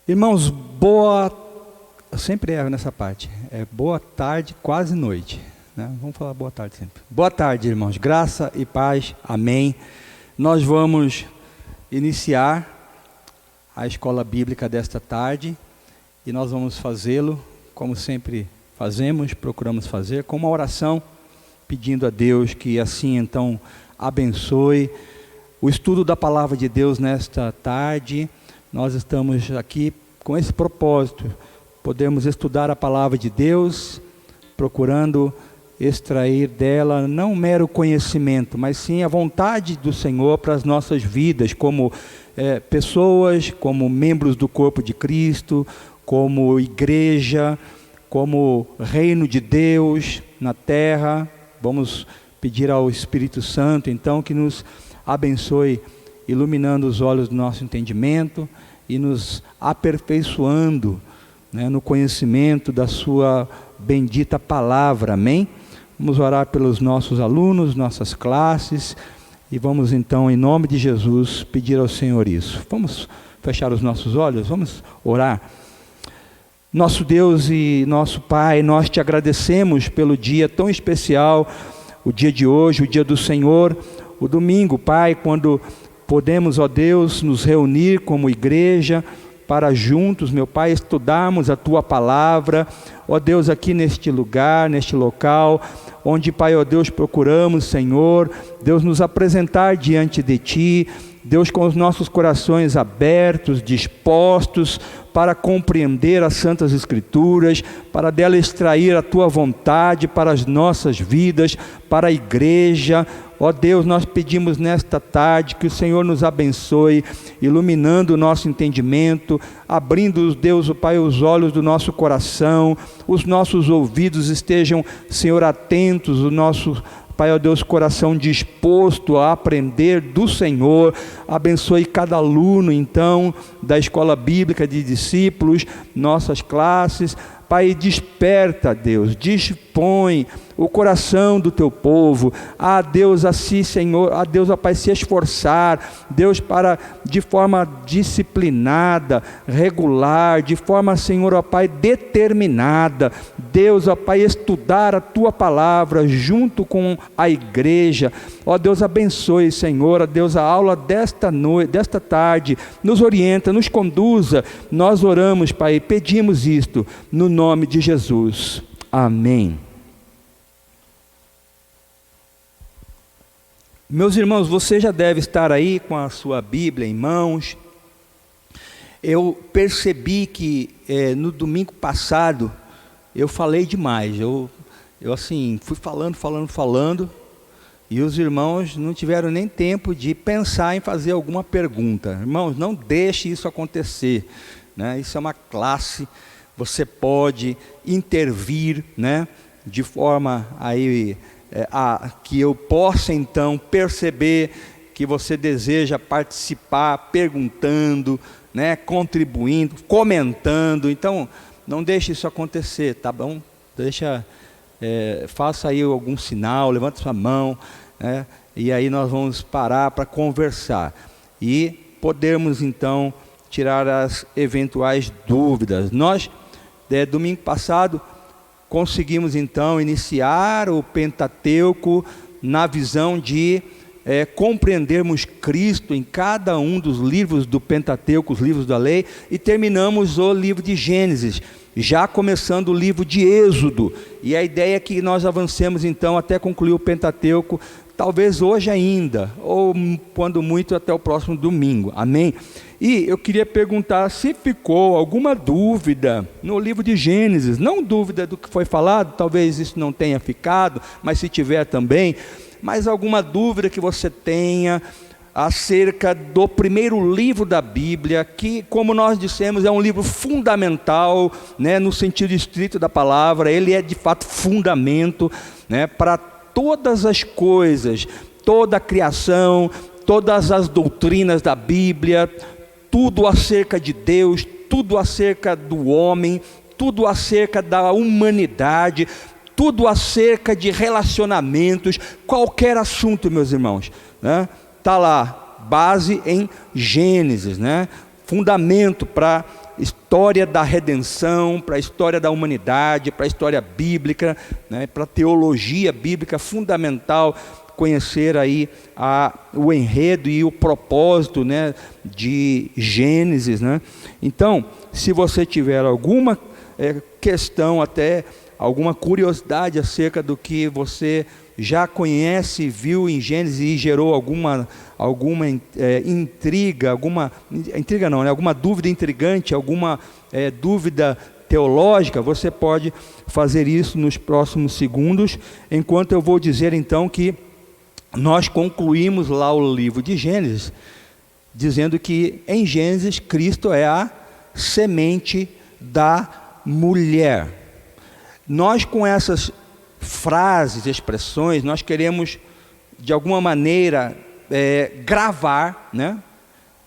Irmãos, eu sempre erro nessa parte. É boa tarde, quase noite, né? Vamos falar boa tarde sempre. Boa tarde, irmãos. Graça e paz. Amém. Nós vamos iniciar a escola bíblica desta tarde e nós vamos fazê-lo, como sempre fazemos, procuramos fazer, com uma oração, pedindo a Deus que assim então abençoe o estudo da palavra de Deus nesta tarde. Nós estamos aqui com esse propósito, podemos estudar a palavra de Deus, procurando extrair dela não um mero conhecimento, mas sim a vontade do Senhor para as nossas vidas, como pessoas, como membros do corpo de Cristo, como igreja, como reino de Deus na terra. Vamos pedir ao Espírito Santo, então, que nos abençoe, iluminando os olhos do nosso entendimento e nos aperfeiçoando, né, no conhecimento da sua bendita palavra. Amém? Vamos orar pelos nossos alunos, nossas classes, e vamos então, em nome de Jesus, pedir ao Senhor isso. Vamos fechar os nossos olhos, vamos orar. Nosso Deus e nosso Pai, nós te agradecemos pelo dia tão especial, o dia de hoje, o dia do Senhor, o domingo, Pai, quando podemos, ó Deus, nos reunir como igreja, para juntos, meu Pai, estudarmos a Tua palavra, ó Deus, aqui neste lugar, neste local, onde, Pai, ó Deus, procuramos, Senhor, Deus, nos apresentar diante de Ti, Deus, com os nossos corações abertos, dispostos para compreender as Santas Escrituras, para dela extrair a Tua vontade para as nossas vidas, para a igreja. Ó Deus, nós pedimos nesta tarde que o Senhor nos abençoe, iluminando o nosso entendimento, abrindo, Deus, o Pai, os olhos do nosso coração, os nossos ouvidos estejam, Senhor, atentos, o nosso Pai, ó Deus, coração disposto a aprender do Senhor. Abençoe cada aluno, então, da escola bíblica de discípulos, nossas classes. Pai, desperta, Deus, dispõe o coração do Teu povo, a Deus, assim, Senhor, a Deus, ó Pai, se esforçar, Deus, para, de forma disciplinada, regular, de forma, Senhor, ó Pai, determinada, Deus, ó Pai, estudar a Tua palavra junto com a igreja. Ó Deus, abençoe, Senhor, ó Deus, a aula desta noite, desta tarde, nos orienta, nos conduza. Nós oramos, Pai, pedimos isto no nome de Jesus. Amém. Meus irmãos, você já deve estar aí com a sua Bíblia em mãos. Eu percebi que no domingo passado eu falei demais. Eu assim, fui falando, e os irmãos não tiveram nem tempo de pensar em fazer alguma pergunta. Irmãos, não deixe isso acontecer, né? Isso é uma classe, você pode intervir, né, de forma aí que eu possa então perceber que você deseja participar, perguntando, né, contribuindo, comentando. Então, não deixe isso acontecer, tá bom? Faça aí algum sinal, levante sua mão, né, e aí nós vamos parar para conversar e podermos então tirar as eventuais dúvidas. Nós, domingo passado, conseguimos então iniciar o Pentateuco na visão de compreendermos Cristo em cada um dos livros do Pentateuco, os livros da lei, e terminamos o livro de Gênesis, já começando o livro de Êxodo, e a ideia é que nós avancemos então até concluir o Pentateuco, talvez hoje ainda, ou quando muito até o próximo domingo, amém? E eu queria perguntar se ficou alguma dúvida no livro de Gênesis, não dúvida do que foi falado, talvez isso não tenha ficado, mas se tiver também, mas alguma dúvida que você tenha acerca do primeiro livro da Bíblia, que, como nós dissemos, é um livro fundamental, né, no sentido estrito da palavra. Ele é de fato fundamento, né, para todas as coisas, toda a criação, todas as doutrinas da Bíblia, tudo acerca de Deus, tudo acerca do homem, tudo acerca da humanidade, tudo acerca de relacionamentos, qualquer assunto, meus irmãos, né? Está lá, base em Gênesis, né? Fundamento para história da redenção, para a história da humanidade, para a história bíblica, né, para a teologia bíblica, fundamental conhecer aí o enredo e o propósito, né, de Gênesis, né? Então, se você tiver alguma questão, até alguma curiosidade acerca do que você já conhece, viu em Gênesis e gerou alguma intriga, alguma dúvida intrigante, alguma dúvida teológica, você pode fazer isso nos próximos segundos, enquanto eu vou dizer então que nós concluímos lá o livro de Gênesis, dizendo que em Gênesis Cristo é a semente da mulher. Nós, com essas frases, expressões, nós queremos de alguma maneira gravar, né,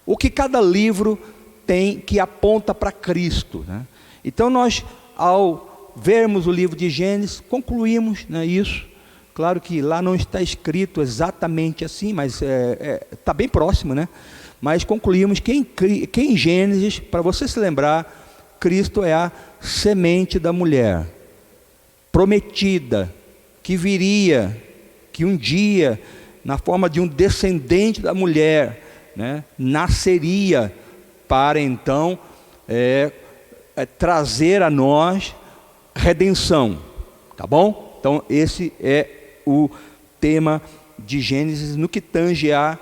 o que cada livro tem, que aponta para Cristo, né? Então nós, ao vermos o livro de Gênesis, concluímos, né, isso. Claro que lá não está escrito exatamente assim, mas está bem próximo, né? Mas concluímos que em Gênesis, para você se lembrar, Cristo é a semente da mulher, prometida, que viria, que um dia, na forma de um descendente da mulher, né, nasceria para então trazer a nós redenção, tá bom? Então esse é o tema de Gênesis no que tange a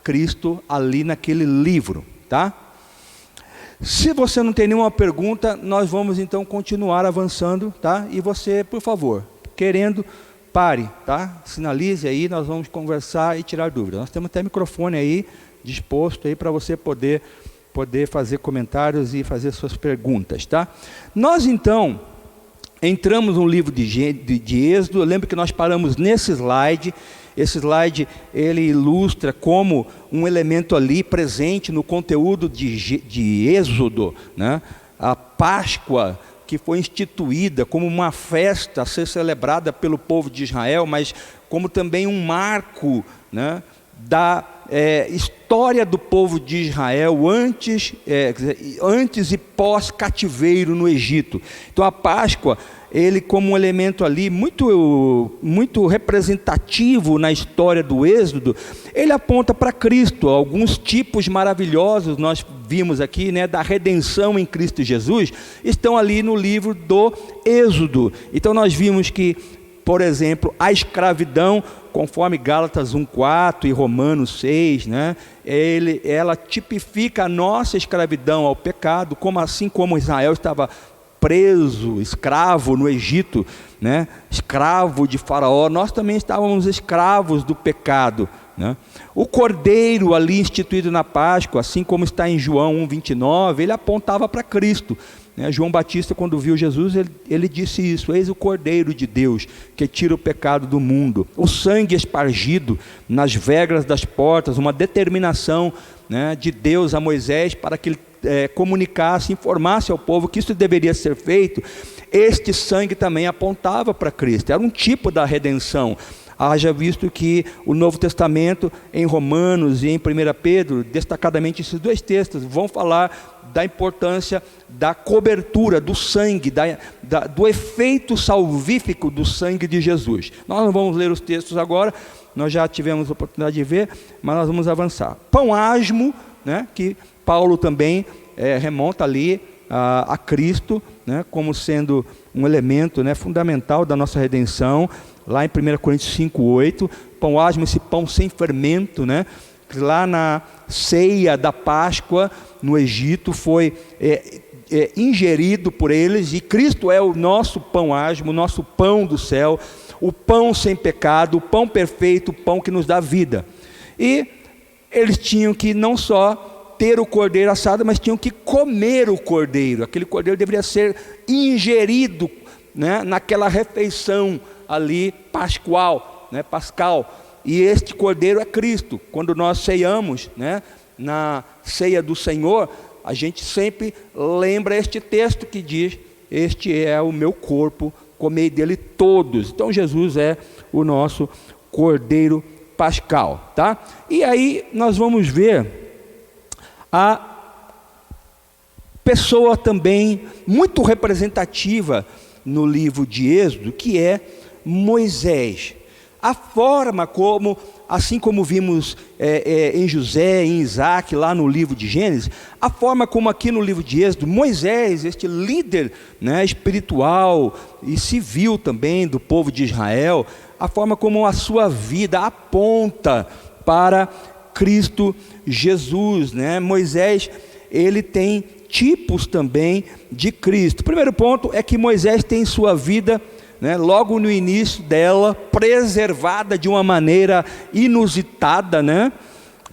Cristo ali naquele livro, tá? Se você não tem nenhuma pergunta, nós vamos então continuar avançando, tá? E você, por favor, querendo, pare, tá? Sinalize aí, nós vamos conversar e tirar dúvidas. Nós temos até microfone aí disposto aí para você poder fazer comentários e fazer suas perguntas, tá? Nós então entramos no livro de Êxodo. Eu lembro que nós paramos nesse slide. Esse slide, ele ilustra como um elemento ali presente no conteúdo de Êxodo, né? A Páscoa, que foi instituída como uma festa a ser celebrada pelo povo de Israel, mas como também um marco, né, da história do povo de Israel antes e pós cativeiro no Egito. Então a Páscoa, ele como um elemento ali muito representativo na história do Êxodo, ele aponta para Cristo. Alguns tipos maravilhosos nós vimos aqui, né, da redenção em Cristo Jesus, estão ali no livro do Êxodo. Então nós vimos que, por exemplo, a escravidão, conforme Gálatas 1:4 e Romanos 6, né, ela tipifica a nossa escravidão ao pecado, assim como Israel estava preso, escravo no Egito, né, escravo de Faraó, nós também estávamos escravos do pecado, né? O cordeiro ali instituído na Páscoa, assim como está em João 1:29, ele apontava para Cristo, né? João Batista, quando viu Jesus, ele disse isso: eis o cordeiro de Deus que tira o pecado do mundo. O sangue espargido nas vergas das portas, uma determinação, né, de Deus a Moisés para que ele comunicasse, informasse ao povo que isso deveria ser feito. Este sangue também apontava para Cristo, era um tipo da redenção. Haja visto que o Novo Testamento, em Romanos e em 1 Pedro, destacadamente esses dois textos, vão falar da importância da cobertura do sangue, do efeito salvífico do sangue de Jesus. Nós não vamos ler os textos agora, nós já tivemos a oportunidade de ver, mas nós vamos avançar. Pão asmo, né, que Paulo também remonta ali a Cristo, né, como sendo um elemento, né, fundamental da nossa redenção. Lá em 1 Coríntios 5:8, pão asmo, esse pão sem fermento, né, que lá na ceia da Páscoa no Egito foi ingerido por eles, e Cristo é o nosso pão asmo, o nosso pão do céu, o pão sem pecado, o pão perfeito, o pão que nos dá vida. E eles tinham que não só ter o cordeiro assado, mas tinham que comer o cordeiro. Aquele cordeiro deveria ser ingerido, né, naquela refeição ali pascal, e este cordeiro é Cristo. Quando nós ceiamos, né, na ceia do Senhor, a gente sempre lembra este texto que diz: este é o meu corpo, comei dele todos. Então Jesus é o nosso cordeiro pascal, tá? E aí nós vamos ver a pessoa também muito representativa no livro de Êxodo, que é Moisés. A forma como, assim como vimos em José, em Isaac, lá no livro de Gênesis, a forma como aqui no livro de Êxodo, Moisés, este líder, né, espiritual e civil também do povo de Israel, a forma como a sua vida aponta para Cristo Jesus, né? Moisés, ele tem tipos também de Cristo. O primeiro ponto é que Moisés tem sua vida, né, logo no início dela, preservada de uma maneira inusitada, né,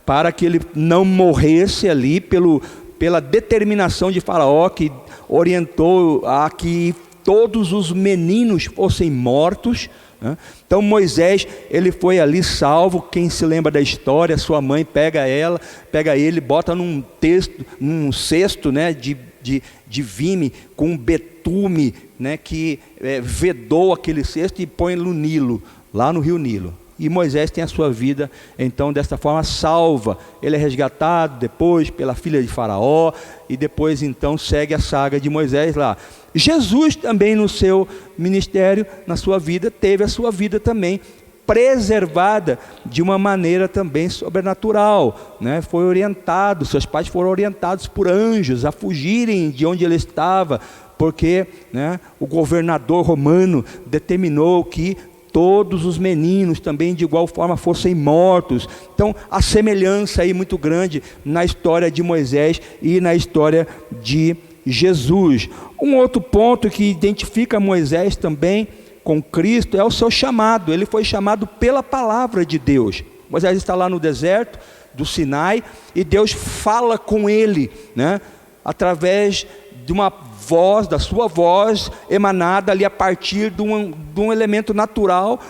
para que ele não morresse ali pela determinação de Faraó, que orientou a que todos os meninos fossem mortos, né? Então Moisés, ele foi ali salvo. Quem se lembra da história, sua mãe pega ele, bota num cesto, né, de vime com betume, né, que vedou aquele cesto, e põe no Nilo, lá no rio Nilo. E Moisés tem a sua vida, então, desta forma, salva. Ele é resgatado depois pela filha de Faraó, e depois, então, segue a saga de Moisés lá. Jesus também, no seu ministério, na sua vida, teve a sua vida também preservada de uma maneira também sobrenatural, né? Foi orientado, seus pais foram orientados por anjos a fugirem de onde ele estava, porque, né, o governador romano determinou que todos os meninos também de igual forma fossem mortos. Então, a semelhança aí muito grande na história de Moisés e na história de Jesus. Um outro ponto que identifica Moisés também com Cristo é o seu chamado. Ele foi chamado pela palavra de Deus. Moisés está lá no deserto do Sinai e Deus fala com ele, né, através de uma voz, da sua voz emanada ali a partir de um elemento natural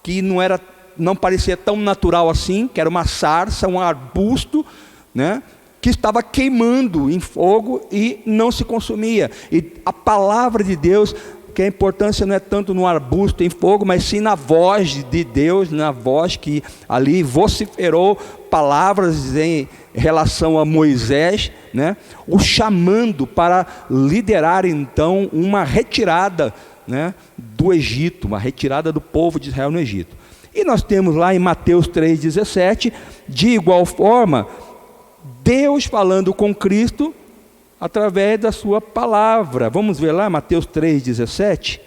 que não parecia tão natural assim, que era uma sarça, um arbusto, né, que estava queimando em fogo e não se consumia. E a palavra de Deus, que a importância não é tanto no arbusto em fogo, mas sim na voz de Deus, na voz que ali vociferou palavras em relação a Moisés, né, o chamando para liderar então uma retirada, né, do Egito, uma retirada do povo de Israel no Egito. E nós temos lá em Mateus 3,17, de igual forma, Deus falando com Cristo através da sua palavra. Vamos ver lá Mateus 3,17.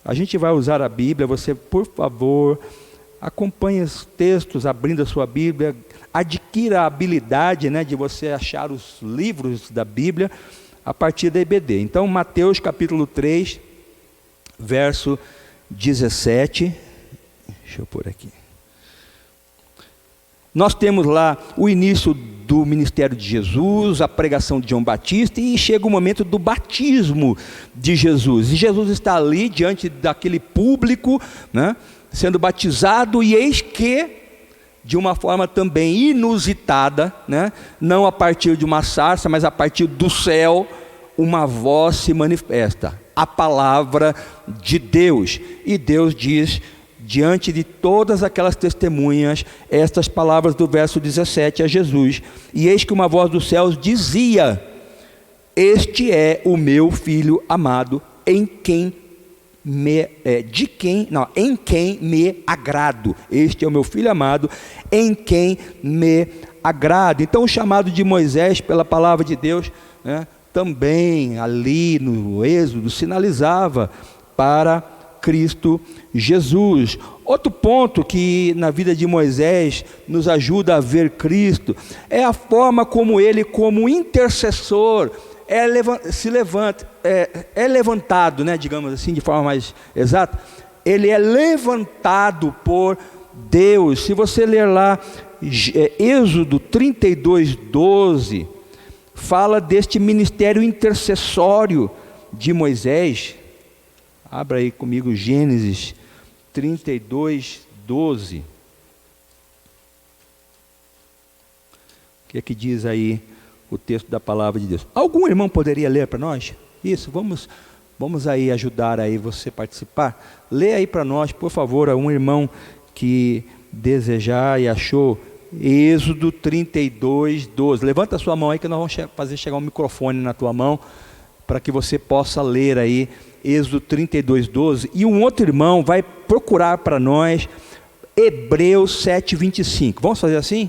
A gente vai usar a Bíblia. Você, por favor, acompanhe os textos abrindo a sua Bíblia. Adquira a habilidade, né, de você achar os livros da Bíblia a partir da EBD. Então, Mateus capítulo 3, verso 17. Deixa eu pôr aqui. Nós temos lá o início do ministério de Jesus, a pregação de João Batista, e chega o momento do batismo de Jesus. E Jesus está ali diante daquele público, né, sendo batizado, e eis que, de uma forma também inusitada, né, não a partir de uma sarça, mas a partir do céu, uma voz se manifesta, a palavra de Deus. E Deus diz, diante de todas aquelas testemunhas, estas palavras do verso 17 a Jesus: e eis que uma voz dos céus dizia: este é o meu filho amado, em quem me agrado. Este é o meu filho amado, em quem me agrado. Então o chamado de Moisés pela palavra de Deus, né, também ali no Êxodo sinalizava para Cristo Jesus. Outro ponto que na vida de Moisés nos ajuda a ver Cristo é a forma como ele, como intercessor, é levantado, né, digamos assim, de forma mais exata, ele é levantado por Deus. Se você ler lá Êxodo 32:12, fala deste ministério intercessório de Moisés. Abra aí comigo Gênesis 32:12. O que é que diz aí o texto da palavra de Deus? Algum irmão poderia ler para nós? Isso, vamos aí ajudar aí você participar. Lê aí para nós, por favor, um irmão que desejar e achou Êxodo 32, 12. Levanta a sua mão aí que nós vamos fazer chegar um microfone na tua mão, para que você possa ler aí, Êxodo 32, 12. E um outro irmão vai procurar para nós, Hebreus 7, 25. Vamos fazer assim?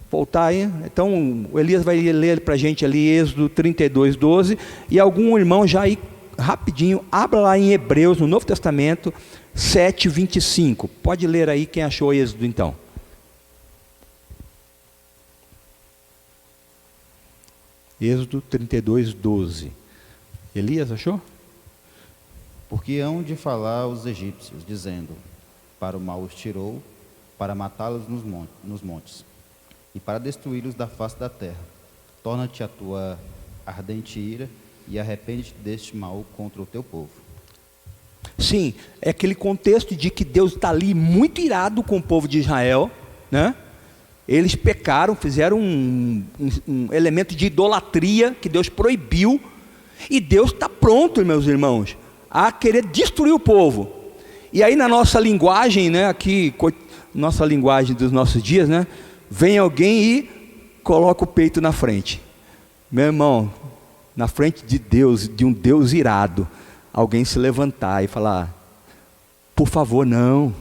Voltar aí. Então, o Elias vai ler para a gente ali, Êxodo 32, 12. E algum irmão já aí, rapidinho, abra lá em Hebreus, no Novo Testamento, 7, 25. Pode ler aí quem achou Êxodo então. Êxodo 32, 12. Elias, achou? Porque hão de falar os egípcios, dizendo: para o mal os tirou, para matá-los nos montes, e para destruí-los da face da terra. Torna-te a tua ardente ira, e arrepende-te deste mal contra o teu povo. Sim, é aquele contexto de que Deus está ali muito irado com o povo de Israel, né? Eles pecaram, fizeram um elemento de idolatria que Deus proibiu, e Deus está pronto, meus irmãos, a querer destruir o povo. E aí na nossa linguagem, né, aqui, nossa linguagem dos nossos dias, né, vem alguém e coloca o peito na frente. Meu irmão, na frente de Deus, de um Deus irado, alguém se levantar e falar: por favor, não,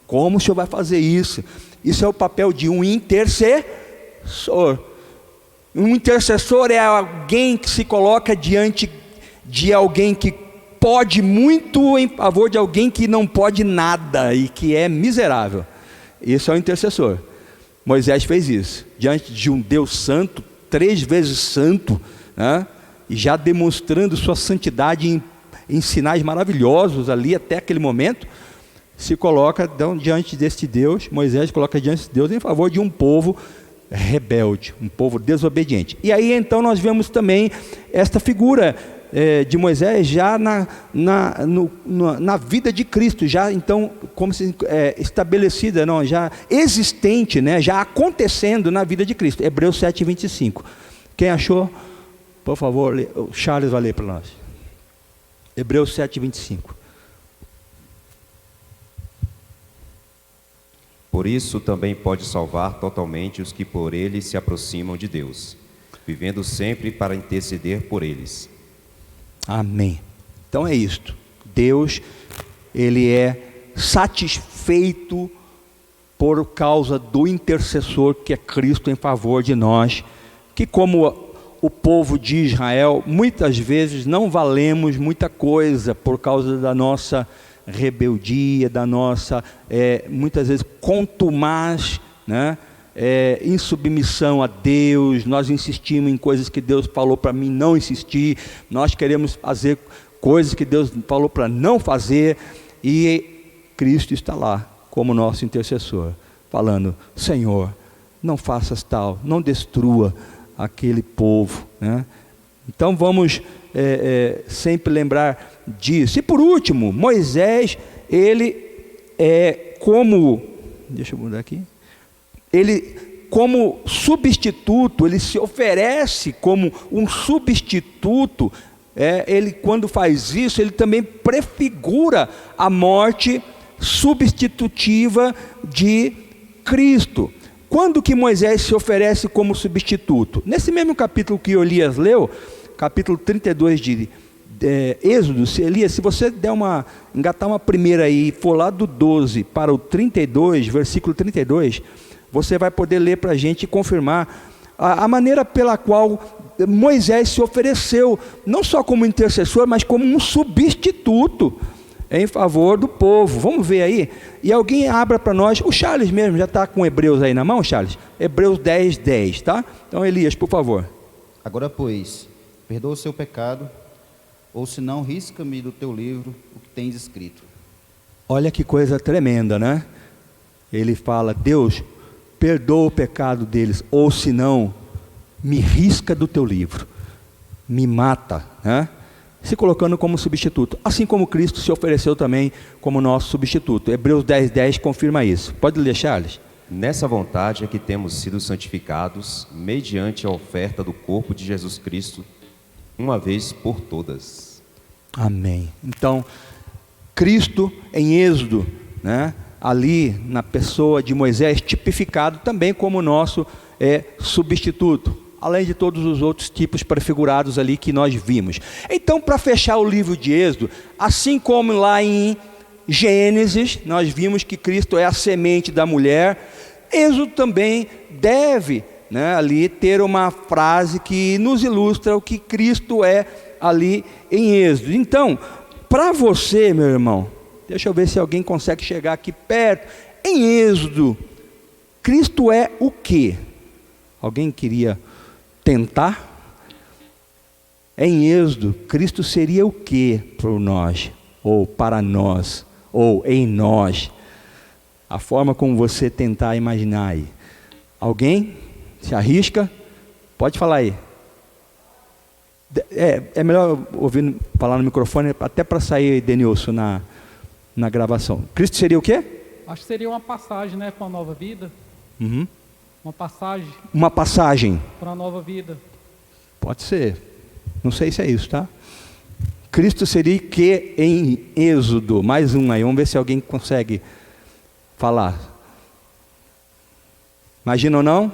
como o senhor vai fazer isso? Isso é o papel de um intercessor. Um intercessor é alguém que se coloca diante de alguém que pode muito em favor de alguém que não pode nada e que é miserável. Isso é o intercessor. Moisés fez isso, diante de um Deus santo, 3 vezes santo, né? E já demonstrando sua santidade em sinais maravilhosos ali até aquele momento. Se coloca diante deste Deus, Moisés coloca diante de Deus em favor de um povo rebelde, um povo desobediente. E aí então nós vemos também esta figura de Moisés já na vida de Cristo, já então como se estabelecida, não, já existente, né, já acontecendo na vida de Cristo. Hebreus 7, 25. Quem achou, por favor, o Charles vai ler para nós. Hebreus 7, 25. Por isso também pode salvar totalmente os que por ele se aproximam de Deus, vivendo sempre para interceder por eles. Amém. Então é isto. Deus, ele é satisfeito por causa do intercessor que é Cristo em favor de nós, que como o povo de Israel, muitas vezes não valemos muita coisa por causa da nossa rebeldia, da nossa, muitas vezes, contumaz, né? Insubmissão a Deus. Nós insistimos em coisas que Deus falou para mim não insistir, nós queremos fazer coisas que Deus falou para não fazer, e Cristo está lá como nosso intercessor, falando: Senhor, não faças tal, não destrua aquele povo, né? Então vamos sempre lembrar disso. E por último, Moisés, ele como, deixa eu mudar aqui, ele como substituto, ele se oferece como um substituto. Ele, quando faz isso, ele também prefigura a morte substitutiva de Cristo. Quando que Moisés se oferece como substituto? Nesse mesmo capítulo que Elias leu, capítulo 32 de Êxodo, Elias, se você engatar uma primeira aí, e for lá do 12 para o 32, versículo 32, você vai poder ler para a gente e confirmar a maneira pela qual Moisés se ofereceu, não só como intercessor, mas como um substituto em favor do povo. Vamos ver aí? E alguém abra para nós, o Charles mesmo, já está com Hebreus aí na mão, Charles? Hebreus 10, 10, tá? Então Elias, por favor. Agora, pois, perdoa o seu pecado, ou se não, risca-me do teu livro o que tens escrito. Olha que coisa tremenda, né? Ele fala: Deus, perdoa o pecado deles, ou se não, me risca do teu livro, me mata, né? Se colocando como substituto, assim como Cristo se ofereceu também como nosso substituto. Hebreus 10, 10 confirma isso. Pode ler, Charles? Nessa vontade é que temos sido santificados, mediante a oferta do corpo de Jesus Cristo, uma vez por todas. Amém. Então, Cristo em Êxodo, né, ali na pessoa de Moisés, tipificado também como nosso substituto, além de todos os outros tipos prefigurados ali que nós vimos. Então, para fechar o livro de Êxodo, assim como lá em Gênesis, nós vimos que Cristo é a semente da mulher, Êxodo também deve, ali ter uma frase que nos ilustra o que Cristo é ali em Êxodo. Então, para você, meu irmão, deixa eu ver se alguém consegue chegar aqui perto. Em Êxodo, Cristo é o quê? Alguém queria tentar? Em Êxodo, Cristo seria o quê por nós? Ou para nós? Ou em nós? A forma como você tentar imaginar aí. Alguém se arrisca? Pode falar aí. É melhor ouvir falar no microfone, até para sair, Denilson, na gravação. Cristo seria o quê? Acho que seria uma passagem, para uma nova vida. Uhum. Uma passagem. Uma passagem. Para uma nova vida. Pode ser. Não sei se é isso, tá? Cristo seria o que em Êxodo? Mais um aí, vamos ver se alguém consegue falar. Imagina ou não?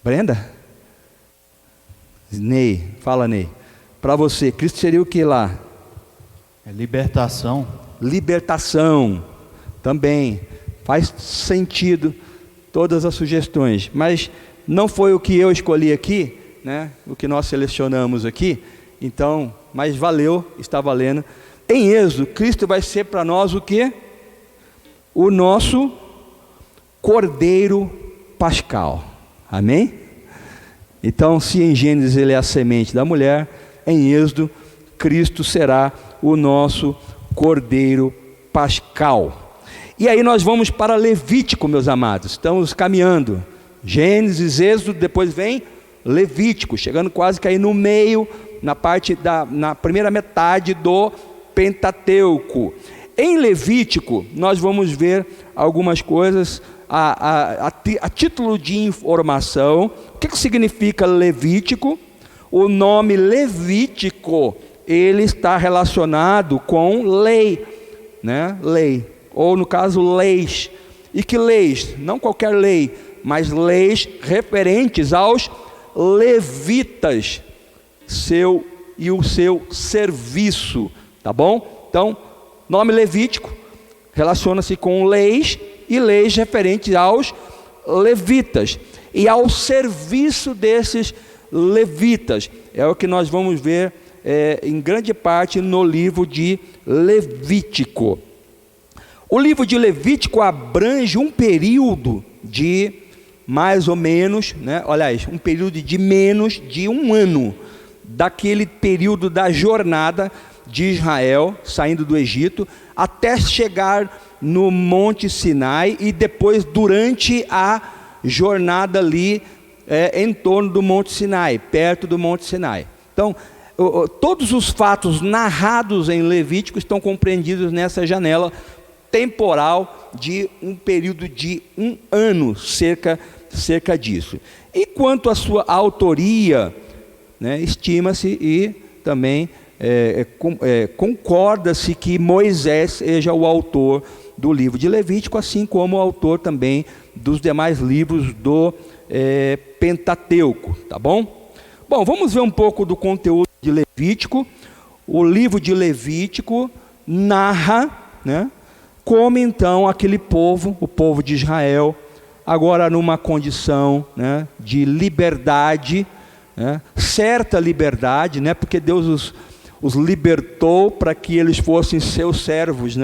Brenda? Ney, fala Ney. Para você, Cristo seria o que lá? Libertação. Libertação, também. Faz sentido todas as sugestões. Mas não foi o que eu escolhi aqui, o que nós selecionamos aqui. Então, mas valeu, está valendo. Em Êxodo, Cristo vai ser para nós o quê? O nosso Cordeiro Pascal. Amém? Então, se em Gênesis ele é a semente da mulher, em Êxodo, Cristo será o nosso Cordeiro Pascal. E aí nós vamos para Levítico, meus amados. Estamos caminhando. Gênesis, Êxodo, depois vem Levítico, chegando quase que aí no meio, na primeira metade do Pentateuco. Em Levítico, nós vamos ver algumas coisas a título de informação. O que significa Levítico? O nome Levítico, ele está relacionado com lei, lei, ou no caso leis. E que leis? Não qualquer lei, mas leis referentes aos levitas, e o seu serviço, tá bom? Então, nome Levítico relaciona-se com leis, e leis referentes aos levitas e ao serviço desses levitas. É o que nós vamos ver em grande parte no livro de Levítico. O livro de Levítico abrange um período de mais ou menos, aliás, um período de menos de um ano, daquele período da jornada de Israel, saindo do Egito, até chegar no Monte Sinai, e depois durante a jornada ali, em torno do Monte Sinai, perto do Monte Sinai. Então, todos os fatos narrados em Levítico estão compreendidos nessa janela temporal de um período de um ano, cerca disso. E quanto à sua autoria, estima-se e também concorda-se que Moisés seja o autor do livro de Levítico, assim como o autor também dos demais livros do Pentateuco, tá bom? Bom, vamos ver um pouco do conteúdo de Levítico. O livro de Levítico narra, como então aquele povo, o povo de Israel, agora numa condição de liberdade, certa liberdade, porque Deus os libertou para que eles fossem seus servos,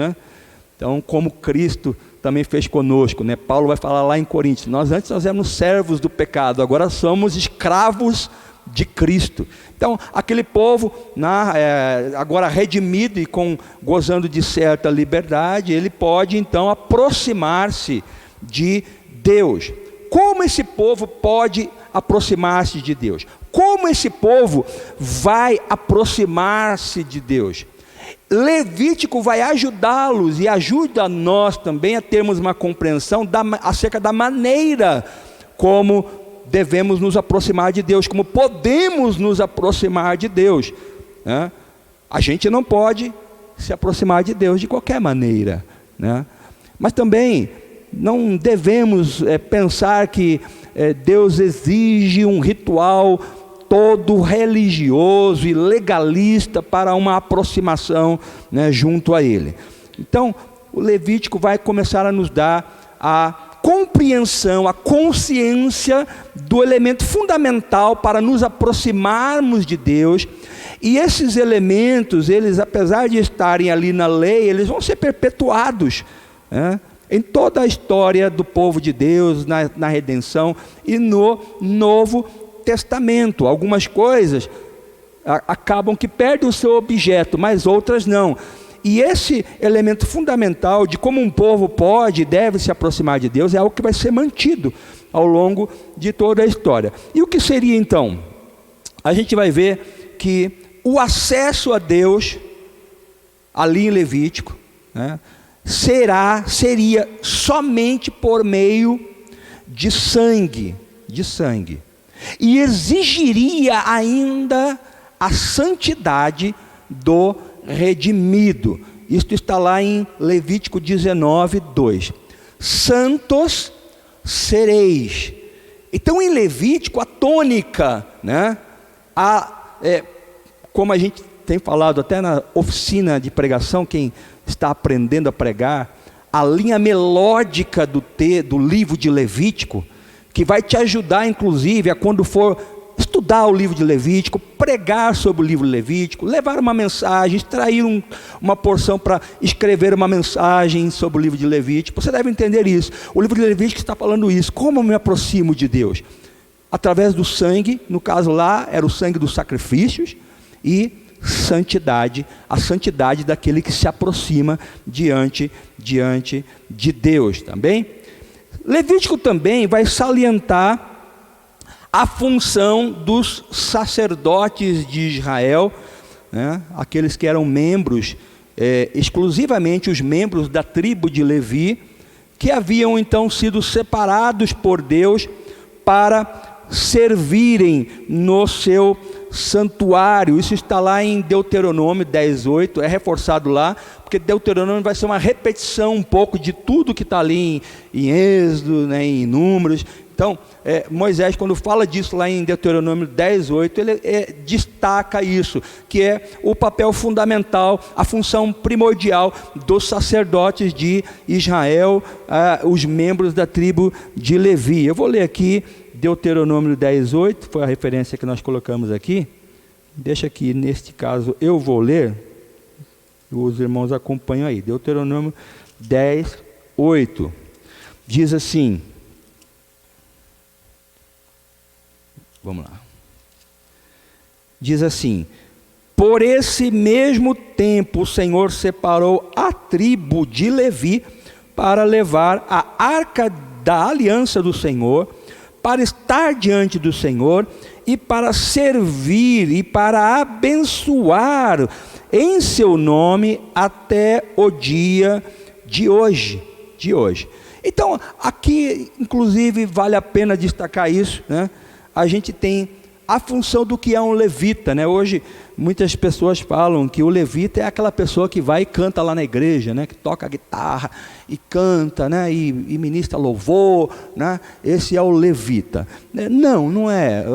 Então, como Cristo também fez conosco, Paulo vai falar lá em Coríntios, nós éramos servos do pecado, agora somos escravos de Cristo. Então, aquele povo, agora redimido e gozando de certa liberdade, ele pode então aproximar-se de Deus. Como esse povo pode aproximar-se de Deus? Como esse povo vai aproximar-se de Deus? Levítico vai ajudá-los e ajuda nós também a termos uma compreensão acerca da maneira como devemos nos aproximar de Deus, como podemos nos aproximar de Deus. A gente não pode se aproximar de Deus de qualquer maneira, Mas também não devemos pensar que Deus exige um ritual todo religioso e legalista para uma aproximação, né, junto a Ele. Então, o Levítico vai começar a nos dar a compreensão, a consciência do elemento fundamental para nos aproximarmos de Deus. E esses elementos, eles, apesar de estarem ali na lei, eles vão ser perpetuados, né, em toda a história do povo de Deus, na redenção e no Novo Testamento. Algumas coisas acabam que perdem o seu objeto, mas outras não. E esse elemento fundamental de como um povo pode e deve se aproximar de Deus é algo que vai ser mantido ao longo de toda a história. E o que seria então? A gente vai ver que o acesso a Deus, ali em Levítico, né, seria somente por meio de sangue, e exigiria ainda a santidade do redimido. Isto está lá em Levítico 19, 2. Santos sereis. Então, em Levítico, a tônica, né, como a gente tem falado até na oficina de pregação, quem está aprendendo a pregar, a linha melódica do livro de Levítico, que vai te ajudar, inclusive, a quando for estudar o livro de Levítico, pregar sobre o livro de Levítico, levar uma mensagem, extrair uma porção para escrever uma mensagem sobre o livro de Levítico. Você deve entender isso. O livro de Levítico está falando isso. Como eu me aproximo de Deus? Através do sangue, no caso lá, era o sangue dos sacrifícios, e santidade, a santidade daquele que se aproxima diante de Deus, também. Levítico também vai salientar a função dos sacerdotes de Israel, né, aqueles que eram membros, exclusivamente os membros da tribo de Levi, que haviam então sido separados por Deus para servirem no seu santuário. Isso está lá em Deuteronômio 10:8, é reforçado lá, porque Deuteronômio vai ser uma repetição um pouco de tudo que está ali em Êxodo, né, em Números. Então, Moisés, quando fala disso lá em Deuteronômio 10:8, ele destaca isso, que é o papel fundamental, a função primordial dos sacerdotes de Israel, os membros da tribo de Levi. Eu vou ler aqui Deuteronômio 10:8, foi a referência que nós colocamos aqui. Deixa aqui, neste caso, eu vou ler, os irmãos acompanham aí. Deuteronômio 10:8 diz assim, vamos lá, diz assim: por esse mesmo tempo o Senhor separou a tribo de Levi para levar a arca da aliança do Senhor, para estar diante do Senhor e para servir e para abençoar em seu nome até o dia de hoje. Então, aqui, inclusive, vale a pena destacar isso, né? A gente tem a função do que é um levita, né? Hoje, muitas pessoas falam que o levita é aquela pessoa que vai e canta lá na igreja, né? Que toca a guitarra e canta, né? E ministra louvor, né? Esse é o levita. Não é.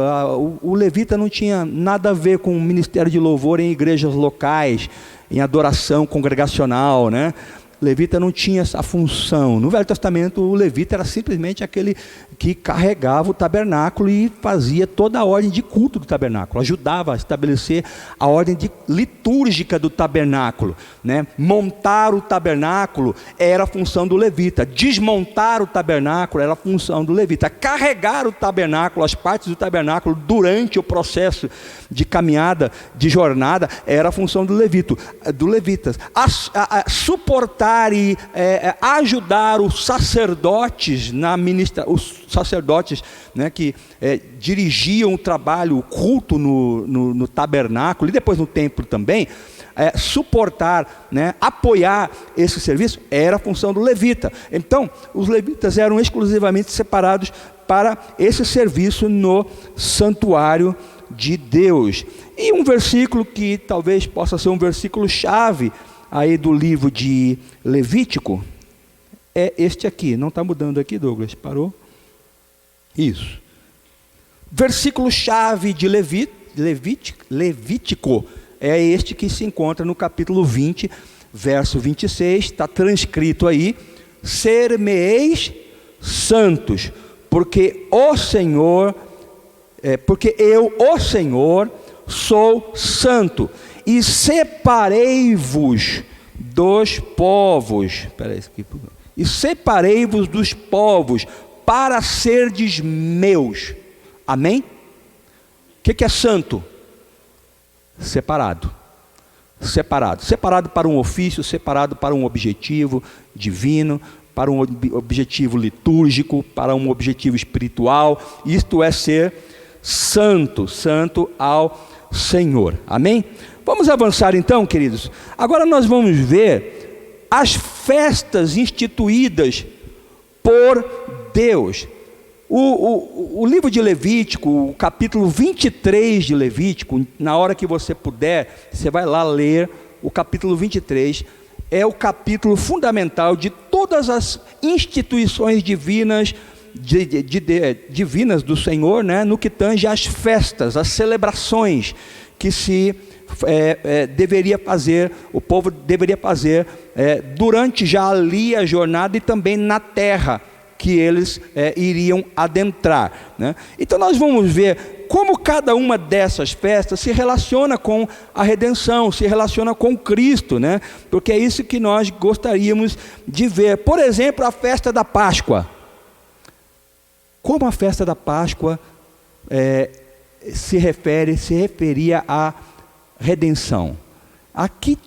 O levita não tinha nada a ver com o ministério de louvor em igrejas locais, em adoração congregacional, né? Levita não tinha essa função. No Velho Testamento, o levita era simplesmente aquele que carregava o tabernáculo e fazia toda a ordem de culto do tabernáculo, ajudava a estabelecer a ordem litúrgica do tabernáculo, né? Montar o tabernáculo era a função do levita, desmontar o tabernáculo era a função do levita, carregar o tabernáculo, as partes do tabernáculo durante o processo de caminhada, de jornada, era a função do levitas. Suportar e ajudar os sacerdotes os sacerdotes, né, que dirigiam o trabalho, o culto no tabernáculo e depois no templo também, suportar, né, apoiar esse serviço era a função do levita. Então, os levitas eram exclusivamente separados para esse serviço no santuário de Deus. E um versículo que talvez possa ser um versículo chave aí do livro de Levítico é este aqui. Não está mudando aqui, Douglas? Parou? Isso. Versículo-chave de Levítico é este que se encontra no capítulo 20, verso 26. Está transcrito aí: ser-me-eis santos, porque eu, o Senhor, sou santo, e separei-vos dos povos, dos povos, para serdes meus. Amém? O que é santo? Separado para um ofício, separado para um objetivo divino, para um objetivo litúrgico, para um objetivo espiritual. Isto é ser santo ao Senhor. Amém? Vamos avançar então, queridos. Agora nós vamos ver as festas instituídas por Deus. O livro de Levítico, o capítulo 23 de Levítico, na hora que você puder, você vai lá ler o capítulo 23, é o capítulo fundamental de todas as instituições divinas, divinas do Senhor, né, no que tange às festas, às celebrações que deveria fazer, o povo deveria fazer durante já ali a jornada e também na terra que eles iriam adentrar, né? Então nós vamos ver como cada uma dessas festas se relaciona com a redenção, se relaciona com Cristo, né? Porque é isso que nós gostaríamos de ver. Por exemplo, a festa da Páscoa. Como a festa da Páscoa se referia à redenção? A que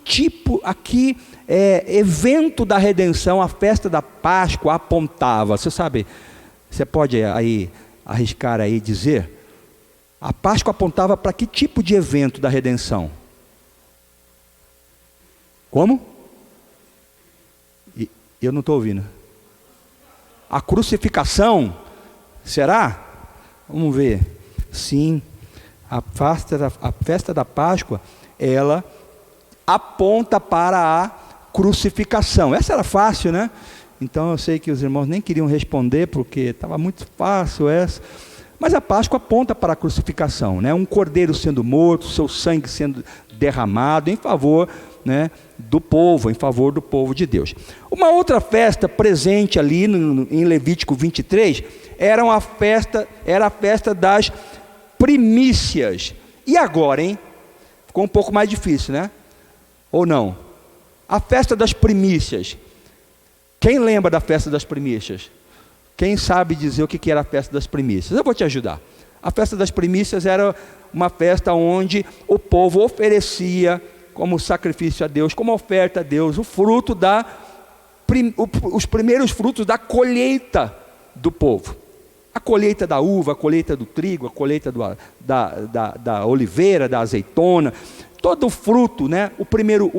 evento da redenção a festa da Páscoa apontava? Você sabe, você pode aí arriscar aí dizer? A Páscoa apontava para que tipo de evento da redenção? Como? Eu não estou ouvindo. A crucificação? Será? Vamos ver. Sim, a festa da Páscoa, ela aponta para a crucificação. Essa era fácil, né? Então eu sei que os irmãos nem queriam responder porque estava muito fácil essa. Mas a Páscoa aponta para a crucificação, né? Um cordeiro sendo morto, seu sangue sendo derramado em favor, né, do povo, em favor do povo de Deus. Uma outra festa presente ali em Levítico 23 era a festa das primícias. E agora, hein? Ficou um pouco mais difícil, né? Ou não? A festa das primícias. Quem lembra da festa das primícias? Quem sabe dizer o que era a festa das primícias? Eu vou te ajudar. A festa das primícias era uma festa onde o povo oferecia como sacrifício a Deus, como oferta a Deus, os primeiros frutos da colheita do povo. A colheita da uva, a colheita do trigo, a colheita da oliveira, da azeitona, todo o fruto, né? O primeiro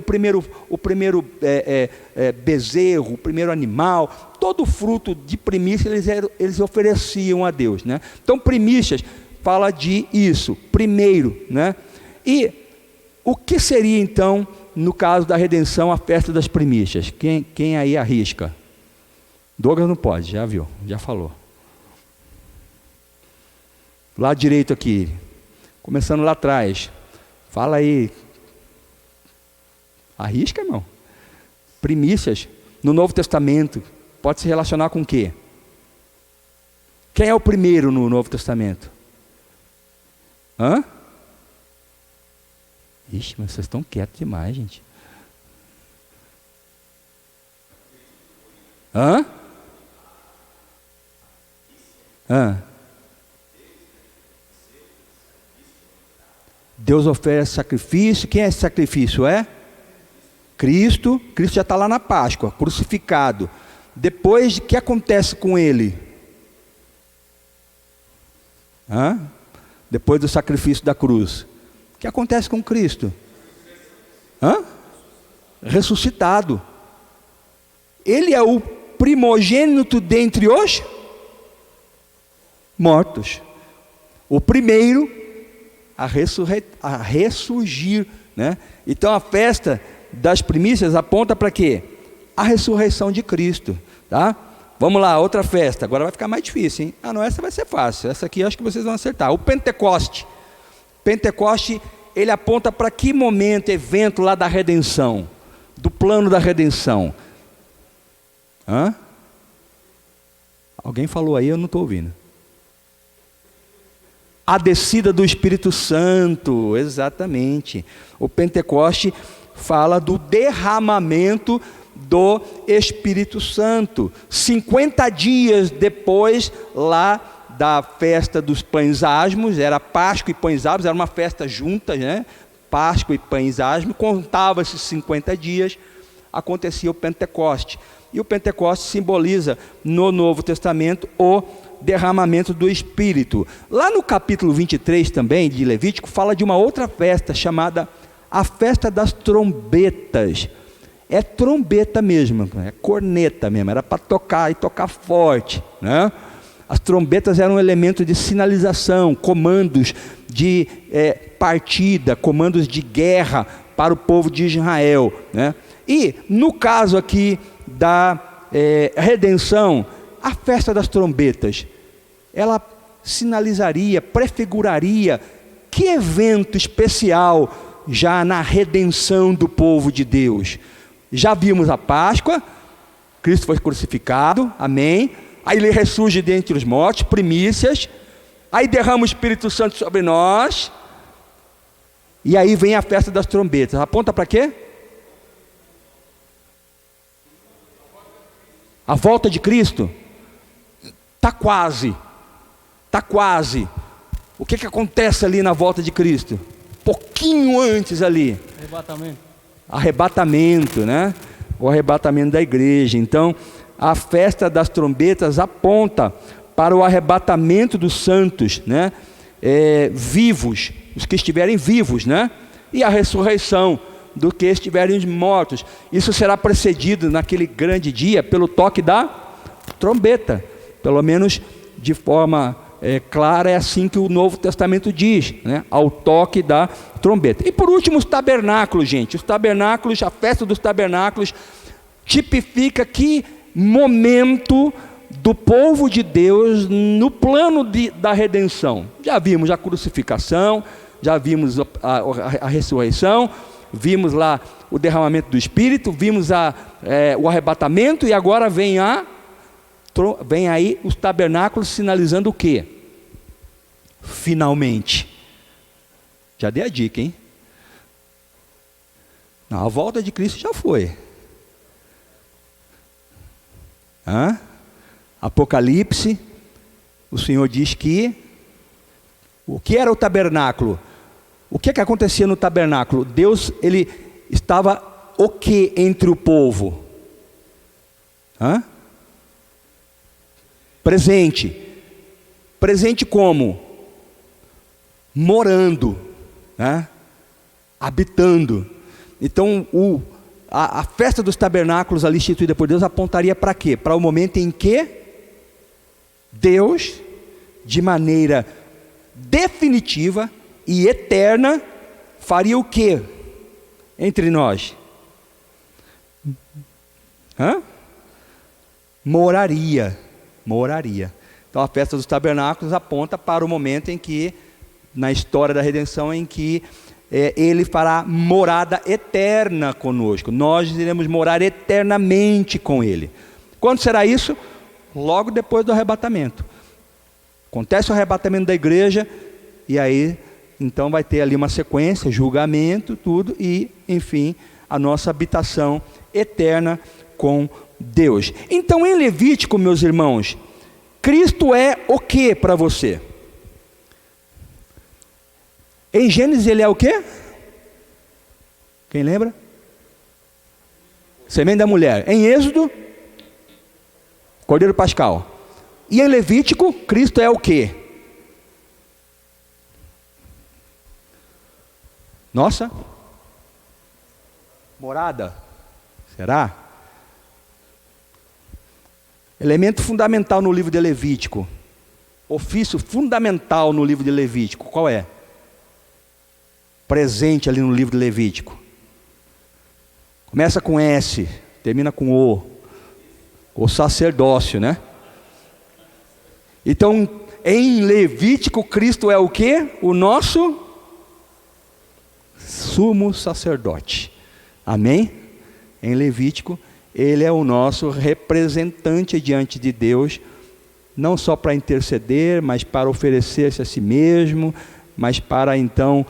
bezerro, o primeiro animal, todo o fruto de primícias eles ofereciam a Deus, né? Então primícias fala de isso, primeiro, né? E o que seria então, no caso da redenção, a festa das primícias? Quem aí arrisca? Douglas não pode, já viu, já falou. Lá direito aqui, começando lá atrás. Fala aí. Arrisca, irmão. Primícias no Novo Testamento pode se relacionar com o quê? Quem é o primeiro no Novo Testamento? Hã? Ixi, mas vocês estão quietos demais, gente. Hã? Deus oferece sacrifício. Quem é esse sacrifício? É Cristo. Cristo já está lá na Páscoa, crucificado. Depois, o que acontece com ele? Depois do sacrifício da cruz, o que acontece com Cristo? Ressuscitado. Ele é o primogênito dentre os mortos. O primeiro a ressurgir, né? Então a festa das primícias aponta para quê? a ressurreição de Cristo, tá? Vamos lá, outra festa. Agora vai ficar mais difícil, hein? Ah, não, essa vai ser fácil. Essa aqui acho que vocês vão acertar. O Pentecoste. Pentecoste, ele aponta para que momento, evento lá da redenção, do plano da redenção? Hã? Alguém falou aí, eu não estou ouvindo. A descida do Espírito Santo, exatamente. O Pentecoste fala do derramamento do Espírito Santo. 50 dias depois lá da festa dos pães asmos, era Páscoa e pães asmos, era uma festa junta, né? Páscoa e pães asmos, contava esses 50 dias, acontecia o Pentecoste. E o Pentecoste simboliza no Novo Testamento o derramamento do Espírito. Lá no capítulo 23 também de Levítico, fala de uma outra festa chamada a festa das trombetas. É trombeta mesmo, é corneta mesmo, era para tocar e tocar forte, né? As trombetas eram um elemento de sinalização, comandos de partida, comandos de guerra para o povo de Israel, né? E no caso aqui da redenção, a festa das trombetas, ela sinalizaria, prefiguraria que evento especial já na redenção do povo de Deus. Já vimos a Páscoa, Cristo foi crucificado, amém? Aí ele ressurge dentre os mortos, primícias, aí derrama o Espírito Santo sobre nós, e aí vem a festa das trombetas. Aponta para quê? A volta de Cristo? Está quase. Está quase. O que acontece ali na volta de Cristo? Pouquinho antes ali. Arrebatamento. Arrebatamento, né? O arrebatamento da igreja. Então, a festa das trombetas aponta para o arrebatamento dos santos, né? Vivos, os que estiverem vivos, né? E a ressurreição do que estiverem mortos. Isso será precedido naquele grande dia pelo toque da trombeta. Pelo menos de forma clara é assim que o Novo Testamento diz, né? Ao toque da trombeta. E por último, os tabernáculos, gente. Os tabernáculos, a festa dos tabernáculos tipifica que momento do povo de Deus no plano da redenção. Já vimos a crucificação, já vimos a ressurreição, vimos lá o derramamento do Espírito, vimos o arrebatamento, e agora vem aí os tabernáculos sinalizando o quê? Finalmente. Já dei a dica, hein? Não, a volta de Cristo já foi. Apocalipse, o Senhor diz que o que era o tabernáculo? O que acontecia no tabernáculo? Deus, ele estava o que entre o povo? Presente. Presente como? Morando, né? Habitando. Então a festa dos tabernáculos ali instituída por Deus apontaria para quê? Para o momento em que Deus, de maneira definitiva e eterna, faria o quê entre nós? Moraria. Então a festa dos tabernáculos aponta para o momento em que, na história da redenção, em que Ele fará morada eterna conosco. Nós iremos morar eternamente com Ele. Quando será isso? Logo depois do arrebatamento. Acontece o arrebatamento da igreja, e aí então vai ter ali uma sequência, julgamento, tudo, e enfim, a nossa habitação eterna com Deus. Então em Levítico, meus irmãos, Cristo é o que para você? Em Gênesis ele é o quê? Quem lembra? Semente da mulher. Em Êxodo, Cordeiro Pascal. E em Levítico, Cristo é o quê? Nossa? Morada? Será? Elemento fundamental no livro de Levítico. Ofício fundamental no livro de Levítico. Qual é? Presente ali no livro de Levítico. Começa com S. termina com o sacerdócio, né? Então, em Levítico, Cristo é o quê? O nosso sumo sacerdote. Amém? Em Levítico, ele é o nosso representante diante de Deus, não só para interceder, mas para oferecer-se a si mesmo, mas para então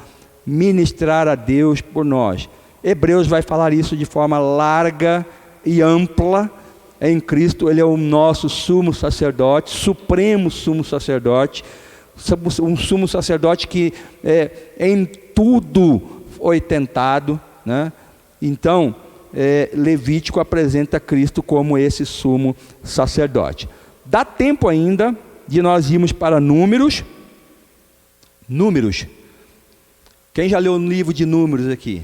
ministrar a Deus por nós. Hebreus vai falar isso de forma larga e ampla. Em Cristo ele é o nosso sumo sacerdote, supremo sumo sacerdote, um sumo sacerdote que em tudo foi tentado, né? Então Levítico apresenta Cristo como esse sumo sacerdote. Dá tempo ainda de nós irmos para Números. Quem já leu o livro de Números aqui?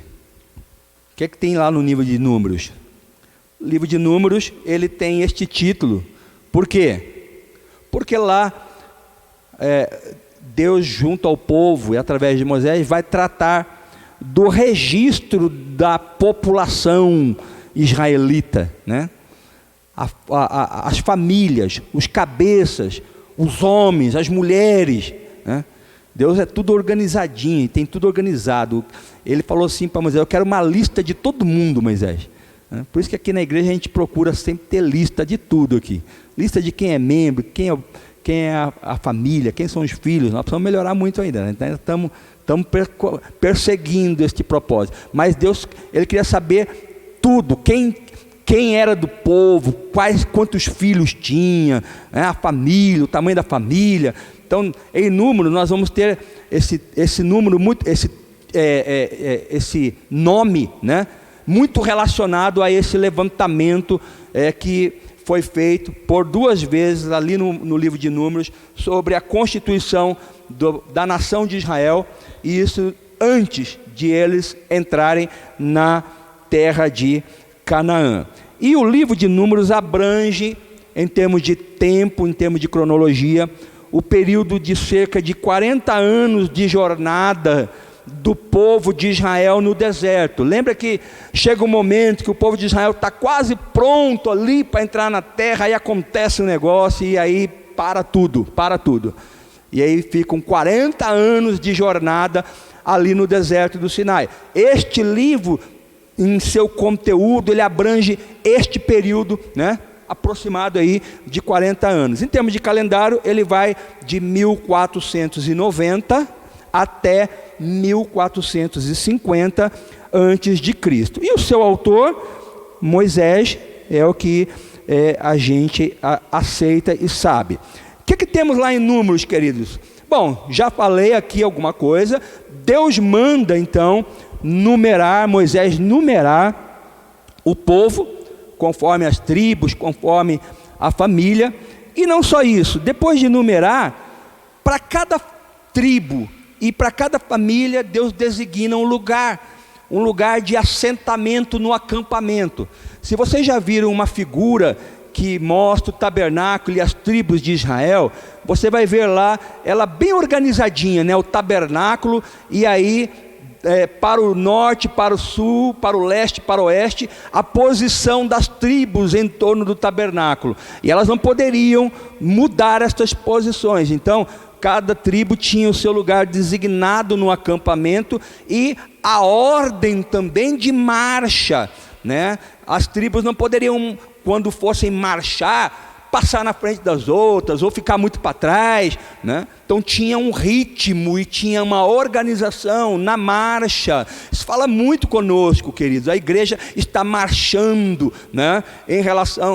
O que é que tem lá no livro de Números? O livro de Números, ele tem este título. Por quê? Porque lá Deus, junto ao povo e através de Moisés, vai tratar do registro da população israelita, né? As famílias, os cabeças, os homens, as mulheres, né? Deus é tudo organizadinho, tem tudo organizado. Ele falou assim para Moisés: eu quero uma lista de todo mundo, Moisés. Por isso que aqui na igreja a gente procura sempre ter lista de tudo aqui. Lista de quem é membro, quem é a família, quem são os filhos. Nós precisamos melhorar muito ainda, né? Então, estamos perseguindo este propósito. Mas Deus, ele queria saber tudo, quem era do povo, quantos filhos tinha, né? A família, o tamanho da família. Então, em número, nós vamos ter esse número, esse nome, né? Muito relacionado a esse levantamento que foi feito por 2 vezes ali no livro de Números, sobre a constituição da nação de Israel, e isso antes de eles entrarem na terra de Canaã. E o livro de Números abrange, em termos de tempo, em termos de cronologia, o período de cerca de 40 anos de jornada do povo de Israel no deserto. Lembra que chega um momento que o povo de Israel está quase pronto ali para entrar na terra, aí acontece um negócio e aí para tudo. E aí ficam 40 anos de jornada ali no deserto do Sinai. Este livro, em seu conteúdo, ele abrange este período, né? Aproximado aí de 40 anos. Em termos de calendário, ele vai de 1490 até 1450 antes de Cristo. E o seu autor, Moisés, é o que a gente aceita e sabe. O que temos lá em Números, queridos? Bom, já falei aqui alguma coisa. Deus manda então Moisés numerar o povo, conforme as tribos, conforme a família. E não só isso, depois de numerar, para cada tribo e para cada família, Deus designa um lugar de assentamento no acampamento. Se vocês já viram uma figura que mostra o tabernáculo e as tribos de Israel, você vai ver lá, ela bem organizadinha, né? O tabernáculo, e aí para o norte, para o sul, para o leste, para o oeste, a posição das tribos em torno do tabernáculo. E elas não poderiam mudar estas posições. Então, cada tribo tinha o seu lugar designado no acampamento e a ordem também de marcha, né? As tribos não poderiam, quando fossem marchar, passar na frente das outras ou ficar muito para trás, né? Então tinha um ritmo e tinha uma organização na marcha. Isso fala muito conosco, queridos. A igreja está marchando, né?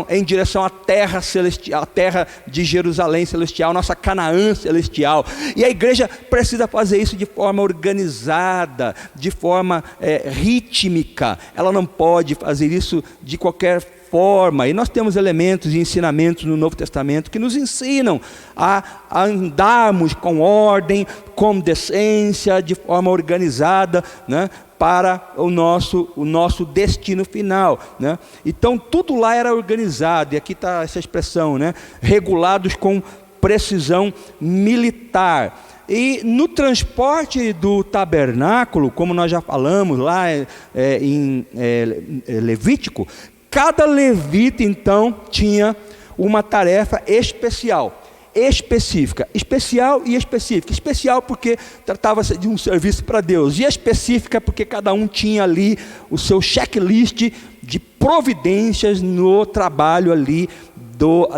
em direção à terra celestial, à terra de Jerusalém celestial, nossa Canaã celestial. E a igreja precisa fazer isso de forma organizada, de forma rítmica. Ela não pode fazer isso de qualquer forma. E nós temos elementos e ensinamentos no Novo Testamento que nos ensinam a andarmos com ordem, com decência, de forma organizada, né, para o nosso destino final, né? Então tudo lá era organizado, e aqui está essa expressão, né, regulados com precisão militar. E no transporte do tabernáculo, como nós já falamos lá em Levítico, Cada levita, então, tinha uma tarefa específica, especial e específica. Especial porque tratava-se de um serviço para Deus, e específica porque cada um tinha ali o seu checklist de providências no trabalho ali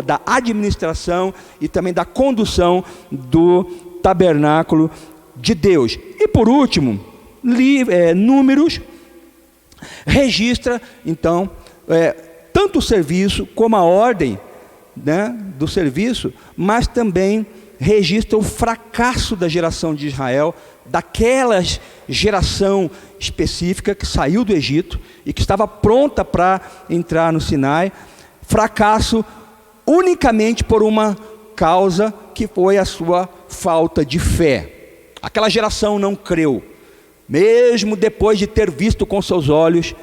da administração e também da condução do tabernáculo de Deus. E por último, Números registra então tanto o serviço como a ordem, né, do serviço, mas também registra o fracasso da geração de Israel, daquela geração específica que saiu do Egito e que estava pronta para entrar no Sinai. Fracasso unicamente por uma causa, que foi a sua falta de fé. Aquela geração não creu, mesmo depois de ter visto com seus olhos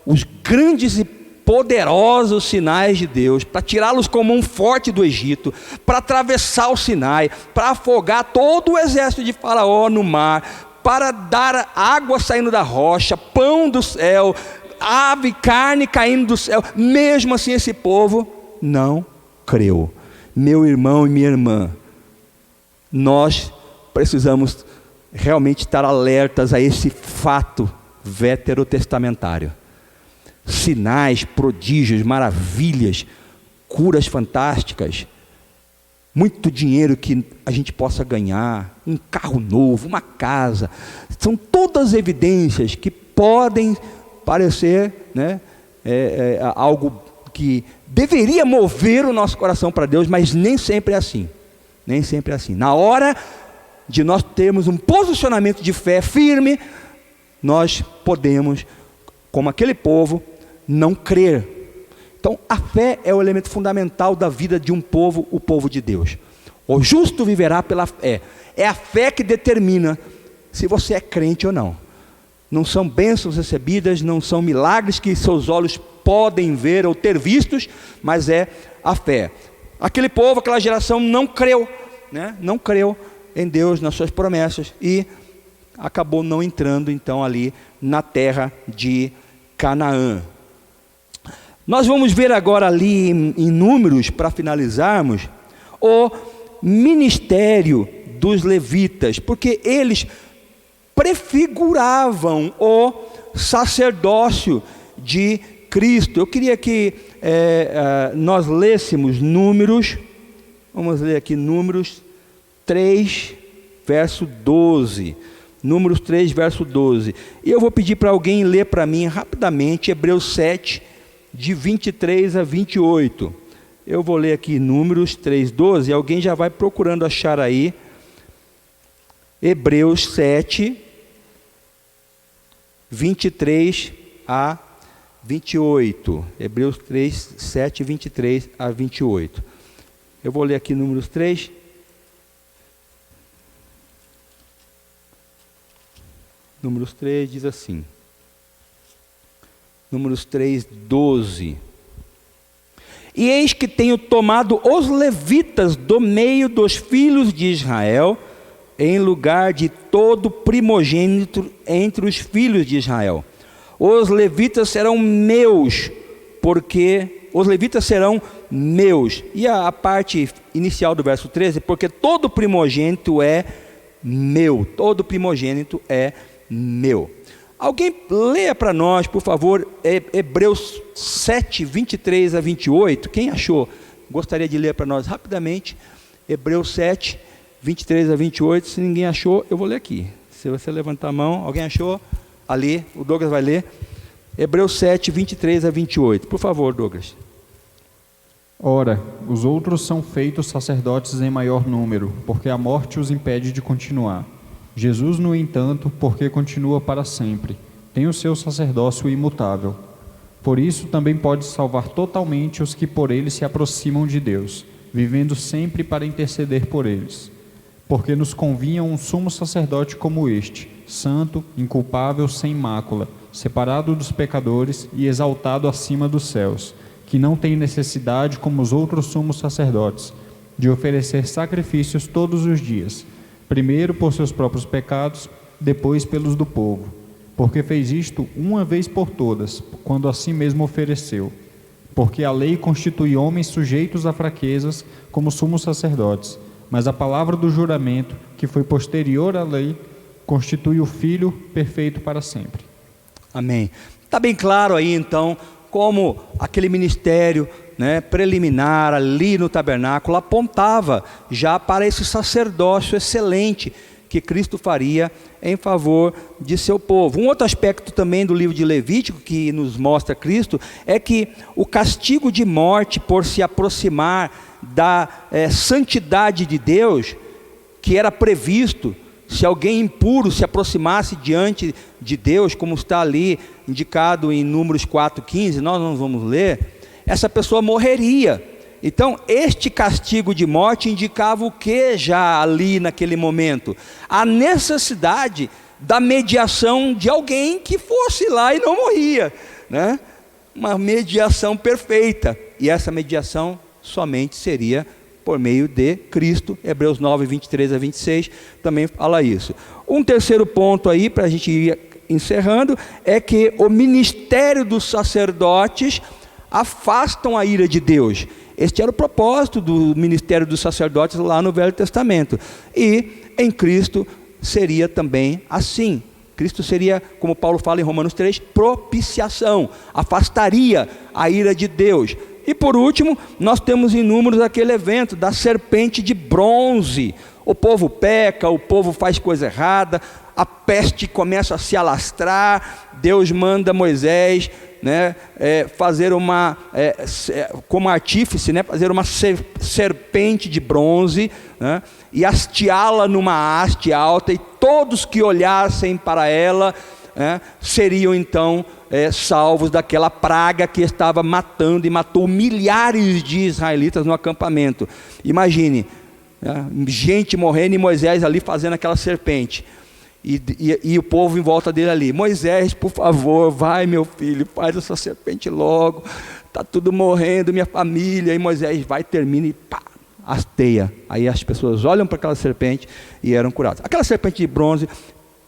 os grandes e poderosos sinais de Deus, para tirá-los como um forte do Egito, para atravessar o Sinai, para afogar todo o exército de Faraó no mar, para dar água saindo da rocha, pão do céu, ave, carne caindo do céu. Mesmo assim esse povo não creu. Meu irmão e minha irmã, nós precisamos realmente estar alertas a esse fato veterotestamentário. Sinais, prodígios, maravilhas, curas fantásticas, muito dinheiro que a gente possa ganhar, um carro novo, uma casa, são todas evidências que podem parecer, né, algo que deveria mover o nosso coração para Deus, mas nem sempre é assim. Nem sempre é assim. Na hora de nós termos um posicionamento de fé firme, nós podemos, como aquele povo, não crer. Então a fé é o elemento fundamental da vida de um povo, o povo de Deus. O justo viverá pela fé. É a fé que determina se você é crente ou não. Não são bênçãos recebidas, não são milagres que seus olhos podem ver ou ter vistos, mas é a fé. Aquele povo, aquela geração não creu, né? Não creu em Deus, nas suas promessas, e acabou não entrando então ali na terra de Canaã. Nós vamos ver agora ali em Números, para finalizarmos, o ministério dos levitas, porque eles prefiguravam o sacerdócio de Cristo. Eu queria que nós lêssemos Números, vamos ler aqui Números 3, verso 12. Números 3, verso 12. E eu vou pedir para alguém ler para mim rapidamente Hebreus 7, de 23 a 28. Eu vou ler aqui Números 3, 12. Alguém já vai procurando achar aí. Hebreus 7, 23 a 28. Hebreus 3, 7, 23 a 28. Eu vou ler aqui Números 3. Números 3 diz assim. Números 3, 12. E eis que tenho tomado os levitas do meio dos filhos de Israel, em lugar de todo primogênito entre os filhos de Israel. Os levitas serão meus, porque os levitas serão meus. E a parte inicial do verso 13, porque todo primogênito é meu. Todo primogênito é meu. Alguém leia para nós, por favor, Hebreus 7, 23 a 28. Quem achou? Gostaria de ler para nós rapidamente. Hebreus 7, 23 a 28. Se ninguém achou, eu vou ler aqui. Se você levantar a mão, alguém achou? Ali, o Douglas vai ler. Hebreus 7, 23 a 28. Por favor, Douglas. Ora, os outros são feitos sacerdotes em maior número, porque a morte os impede de continuar. Jesus, no entanto, porque continua para sempre, tem o seu sacerdócio imutável. Por isso também pode salvar totalmente os que por ele se aproximam de Deus, vivendo sempre para interceder por eles. Porque nos convinha um sumo sacerdote como este, santo, inculpável, sem mácula, separado dos pecadores e exaltado acima dos céus, que não tem necessidade, como os outros sumos sacerdotes, de oferecer sacrifícios todos os dias, primeiro por seus próprios pecados, depois pelos do povo, porque fez isto uma vez por todas, quando a si mesmo ofereceu, porque a lei constitui homens sujeitos a fraquezas como sumos sacerdotes, mas a palavra do juramento, que foi posterior à lei, constitui o Filho perfeito para sempre. Amém. Está bem claro aí então como aquele ministério, né, preliminar ali no tabernáculo apontava já para esse sacerdócio excelente que Cristo faria em favor de seu povo. Um outro aspecto também do livro de Levítico que nos mostra Cristo é que o castigo de morte por se aproximar da santidade de Deus, que era previsto, se alguém impuro se aproximasse diante de Deus, como está ali indicado em Números 4,15, nós não vamos ler, essa pessoa morreria. Então, este castigo de morte indicava o que já ali naquele momento? A necessidade da mediação de alguém que fosse lá e não morria, né? Uma mediação perfeita, e essa mediação somente seria por meio de Cristo. Hebreus 9, 23 a 26 também fala isso. Um terceiro ponto aí, para a gente ir encerrando, é que o ministério dos sacerdotes afastam a ira de Deus. Este era o propósito do ministério dos sacerdotes lá no Velho Testamento. E em Cristo seria também assim. Cristo seria, como Paulo fala em Romanos 3, propiciação, afastaria a ira de Deus. E por último, nós temos em Números aquele evento da serpente de bronze. O povo peca, o povo faz coisa errada, a peste começa a se alastrar, Deus manda Moisés, né, fazer como artífice, né, fazer uma serpente de bronze, né, e hasteá-la numa haste alta, e todos que olhassem para ela seriam então salvos daquela praga que estava matando e matou milhares de israelitas no acampamento. Imagine, gente morrendo e Moisés ali fazendo aquela serpente. E o povo em volta dele ali: Moisés, por favor, vai meu filho, faz essa serpente logo, está tudo morrendo, minha família. E Moisés vai, termina e pá, hasteia. Aí as pessoas olham para aquela serpente e eram curadas. Aquela serpente de bronze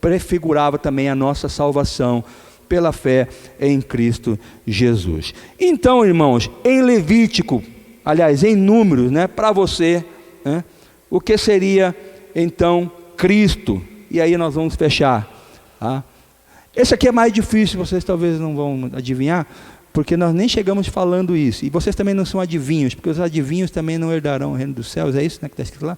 prefigurava também a nossa salvação pela fé em Cristo Jesus. Então, irmãos, em Levítico, aliás, em Números, né, para você, né, o que seria então Cristo? E aí nós vamos fechar. Tá? Esse aqui é mais difícil, vocês talvez não vão adivinhar, porque nós nem chegamos falando isso. E vocês também não são adivinhos, porque os adivinhos também não herdarão o reino dos céus, é isso, né, que está escrito lá?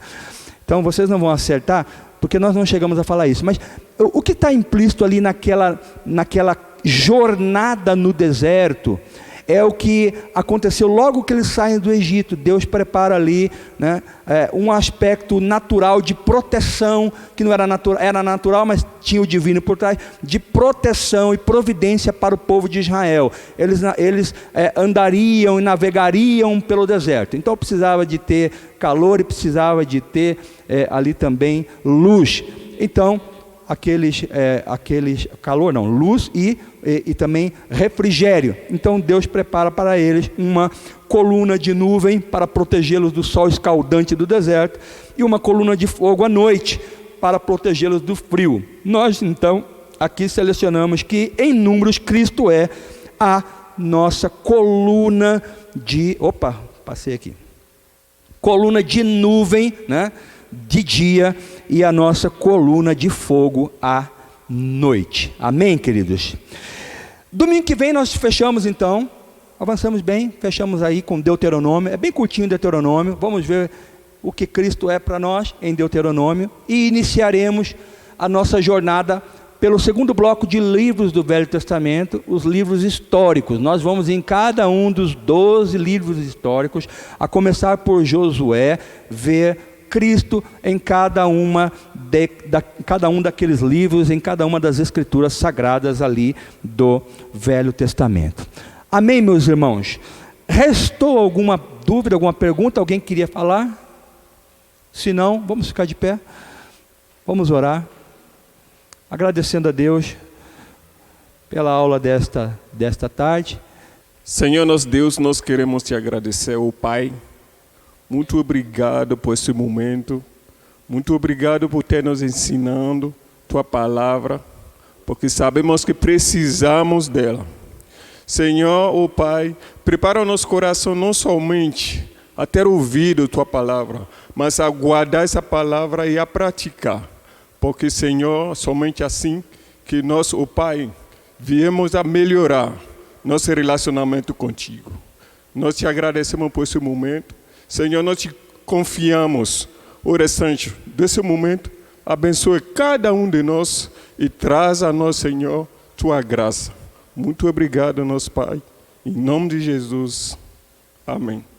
Então vocês não vão acertar, porque nós não chegamos a falar isso. Mas o que está implícito ali naquela jornada no deserto é o que aconteceu logo que eles saem do Egito. Deus prepara ali, né, um aspecto natural de proteção, que não era natural, era natural, mas tinha o divino por trás, de proteção e providência para o povo de Israel. Eles andariam e navegariam pelo deserto, então precisava de ter calor e precisava de ter ali também luz. Então luz e também refrigério. Então Deus prepara para eles uma coluna de nuvem para protegê-los do sol escaldante do deserto e uma coluna de fogo à noite para protegê-los do frio. Nós então aqui selecionamos que em Números Cristo é a nossa coluna de coluna de nuvem, né, de dia, e a nossa coluna de fogo à noite. Amém, queridos? Domingo que vem nós fechamos então, avançamos bem, fechamos aí com Deuteronômio, é bem curtinho Deuteronômio, vamos ver o que Cristo é para nós em Deuteronômio, e iniciaremos a nossa jornada pelo segundo bloco de livros do Velho Testamento, os livros históricos. Nós vamos em cada um dos 12 livros históricos, a começar por Josué, ver Cristo em cada um daqueles livros, em cada uma das escrituras sagradas ali do Velho Testamento. Amém, meus irmãos? Restou alguma dúvida, alguma pergunta? Alguém queria falar? Se não, vamos ficar de pé, vamos orar, agradecendo a Deus pela aula desta tarde. Senhor nosso Deus, nós queremos te agradecer, ó Pai. Muito obrigado por esse momento. Muito obrigado por ter nos ensinado tua palavra, porque sabemos que precisamos dela. Senhor, ó Pai, prepara o nosso coração não somente a ter ouvido a Tua palavra, mas a guardar essa palavra e a praticar. Porque, Senhor, somente assim que nós, ó Pai, viemos a melhorar nosso relacionamento contigo. Nós te agradecemos por esse momento. Senhor, nós te confiamos o restante desse momento. Abençoe cada um de nós e traz a nós, Senhor, Tua graça. Muito obrigado, nosso Pai. Em nome de Jesus. Amém.